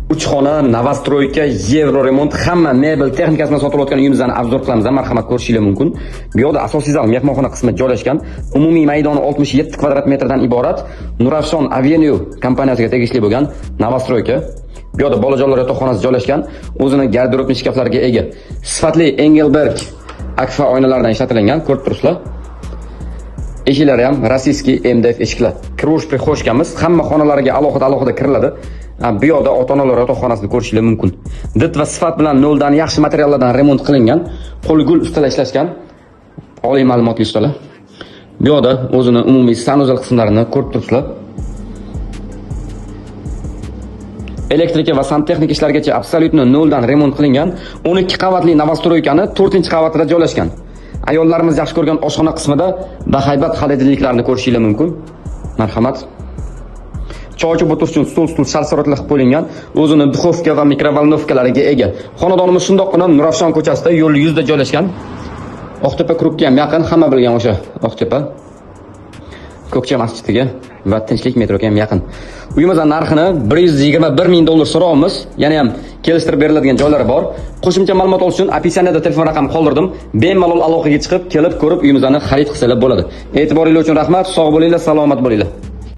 3 xona, novostroyka, yevro remont, hamma mebel texnikasini sotib olayotgan uyimizni obzor qilamiz. Marhamat, ko'rishingiz mumkin. Bu yerda asosiy zal, mehmonxona qismi joylashgan. Umumiy maydoni 67 kvadrat metrdan iborat. Nurafshon Avenue kompaniyasiga tegishli bo'lgan novostroyka. Bu yerda bolajonlar yotoqxonasi joylashgan. O'zini garderobli shkaflarga ega. Sifatli Engelberg akfa oynalardan ishlatilgan, ko'rib turibsizlar. Eshiklari ham rossiyskiy MDF eshiklar. Kirush prixoshkamiz hamma xonalariga alohida kiriladi. Bu yerda ota-onalar yotoqxonasini ko'rishingiz mumkin. Dit va sifat bilan noldan yaxshi materiallardan remont qilingan, qo'lgul ustalar ishlashgan oliy ma'lumotli ustalar. Bu yerda o'zini umumiy sanuzel qismlarini ko'rib turibsizlar. Elektrika va santexnik ishlargacha absolyutno noldan remont qilingan 12 qavatli novostroykani 4-qavatida joylashgan. Ayollarimiz yaxshi ko'rgan oshxona qismida bahaybat xaridliklarni ko'rishingiz mumkin. Marhamat. Choy ichib o'tirish uchun stol shalsarotlar qilib qo'yilgan, o'zini duxovka va mikrovolnovkalariga ega. Xonadonimiz shundoqqina Nurafshon ko'chasida, yo'l yuzida joylashgan. Oqtepa klubga ham yaqin, hamma bilgan o'sha Oqtepa. Ko'kcha masjidiga va Tinchlik metroga ham yaqin. Uyimizning narxini $121,000 so'raymiz. Yana ham kelishtirib beriladigan joylari bor. Qo'shimcha ma'lumot olish uchun opisiyaniyada telefon raqamini qoldirdim. Bemalol aloqaga chiqib, kelib ko'rib uyimizni xarid qilsangiz bo'ladi. E'tiboringiz uchun rahmat. Sog' bo'linglar, salomat bo'linglar.